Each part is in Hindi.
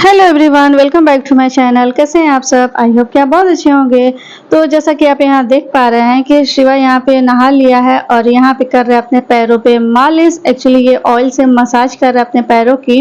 Hello everyone, welcome back to my channel. कैसे हैं आप सब? आई होप कि आप बहुत अच्छे होंगे। तो जैसा कि आप यहाँ देख पा रहे हैं कि शिवा यहाँ पे नहा लिया है और यहाँ पे कर रहे हैं अपने पैरों पे मालिश। एक्चुअली ये ऑयल से मसाज कर रहे हैं अपने पैरों की।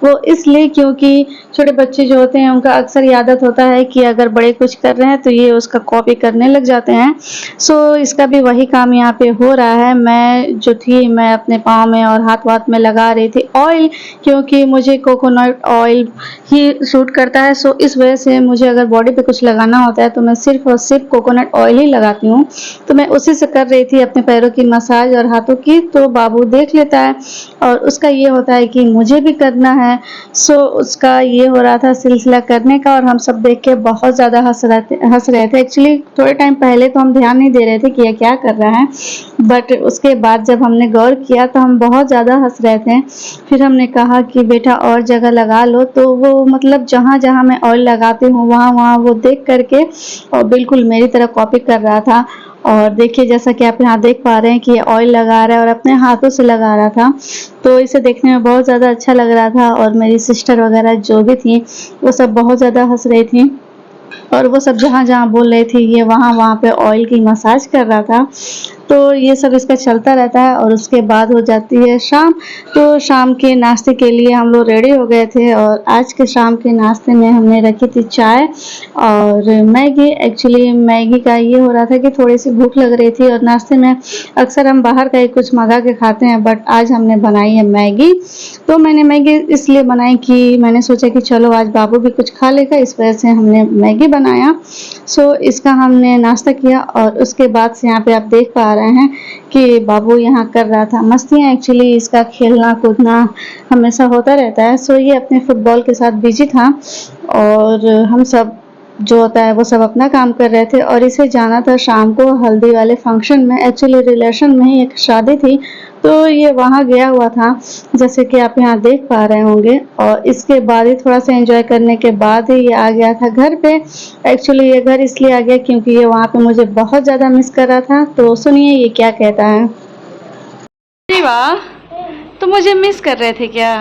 वो इसलिए क्योंकि छोटे बच्चे जो होते हैं उनका अक्सर ये आदत होता है कि अगर बड़े कुछ कर रहे हैं तो ये उसका कॉपी करने लग जाते हैं। सो इसका भी वही काम यहाँ पे हो रहा है। मैं अपने पाँव में और हाथ वाथ में लगा रही थी ऑयल, क्योंकि मुझे कोकोनट ऑयल ही सूट करता है। सो इस वजह से मुझे अगर बॉडी पे कुछ लगाना होता है तो मैं सिर्फ और सिर्फ कोकोनट ऑयल ही लगाती हूँ। तो मैं उसी से कर रही थी अपने पैरों की मसाज और हाथों की। तो बाबू देख लेता है और उसका ये होता है कि मुझे भी करना है। सो उसका ये हो रहा था सिलसिला करने का और हम सब देख के बहुत ज़्यादा हंस रहे थे। एक्चुअली थोड़े टाइम पहले तो हम ध्यान नहीं दे रहे थे कि यह क्या कर रहा है, बट उसके बाद जब हमने गौर किया तो हम बहुत ज़्यादा हंस रहे थे। फिर हमने कहा कि बेटा और जगह लगा लो। तो वो मतलब जहाँ जहाँ मैं ऑयल लगाती हूँ वहाँ वहाँ वो देख करके और बिल्कुल मेरी तरह कॉपी कर रहा था। और देखिए, जैसा कि आप यहाँ देख पा रहे हैं कि ये ऑयल लगा रहा है और अपने हाथों से लगा रहा था। तो इसे देखने में बहुत ज़्यादा अच्छा लग रहा था और मेरी सिस्टर वगैरह जो भी थी वो सब बहुत ज़्यादा हंस रही थी। और वो सब जहाँ जहाँ बोल रही थी ये वहाँ वहाँ पे ऑयल की मसाज कर रहा था। तो ये सब इसका चलता रहता है और उसके बाद हो जाती है शाम। तो शाम के नाश्ते के लिए हम लोग रेडी हो गए थे और आज के शाम के नाश्ते में हमने रखी थी चाय और मैगी। एक्चुअली मैगी का ये हो रहा था कि थोड़ी सी भूख लग रही थी और नाश्ते में अक्सर हम बाहर का ही कुछ मंगा के खाते हैं, बट आज हमने बनाई है मैगी। तो मैंने मैगी इसलिए बनाई कि मैंने सोचा कि चलो आज बाबू भी कुछ खा लेगा, इस वजह से हमने मैगी बनाया। सो इसका हमने नाश्ता किया और उसके बाद से यहाँ पे आप देख पा रहे हैं कि बाबू यहाँ कर रहा था मस्तियाँ। एक्चुअली इसका खेलना कूदना हमेशा होता रहता है। सो ये अपने फुटबॉल के साथ बिजी था और हम सब जो होता है वो सब अपना काम कर रहे थे। और इसे जाना था शाम को हल्दी वाले फंक्शन में। एक्चुअली रिलेशन में ही एक शादी थी, तो ये वहाँ गया हुआ था, जैसे कि आप यहाँ देख पा रहे होंगे। और इसके बाद ही थोड़ा सा एंजॉय करने के बाद ही ये आ गया था घर पे। एक्चुअली ये घर इसलिए आ गया क्योंकि ये वहाँ पे मुझे बहुत ज़्यादा मिस कर रहा था। तो सुनिए ये क्या कहता है। अरे वाह, तो मुझे मिस कर रहे थे क्या?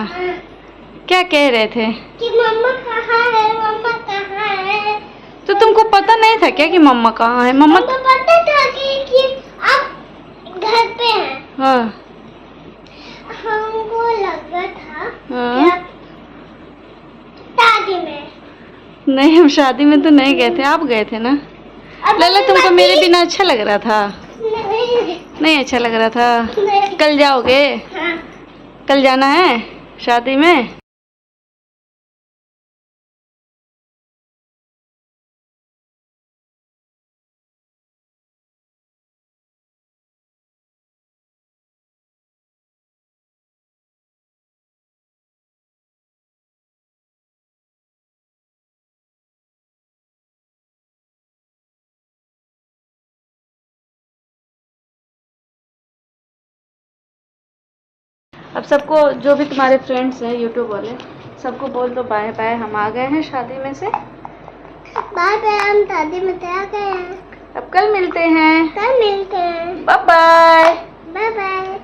क्या कह रहे थे कि मम्मा कहाँ है, मम्मा कहाँ है? तो तुमको पता नहीं था क्या कि मम्मा कहाँ है? मम्मा हमको पता था कि आप घर पे हैं। हाँ हमको लगा था कि हाँ। आप शादी में। नहीं, हम शादी में तो नहीं गए थे, आप गए थे ना। लैला, तुमको मेरे बिना अच्छा लग रहा था? नहीं, नहीं अच्छा लग रहा था। नहीं। कल जाओगे? हाँ। कल जाना है शादी में? अब सबको, जो भी तुम्हारे फ्रेंड्स हैं यूट्यूब वाले, सबको बोल दो बाय बाय, हम आ गए हैं शादी में से। बाय बाय, हम शादी में आ गए हैं। अब कल मिलते हैं। कल मिलते हैं। Bye bye. Bye bye.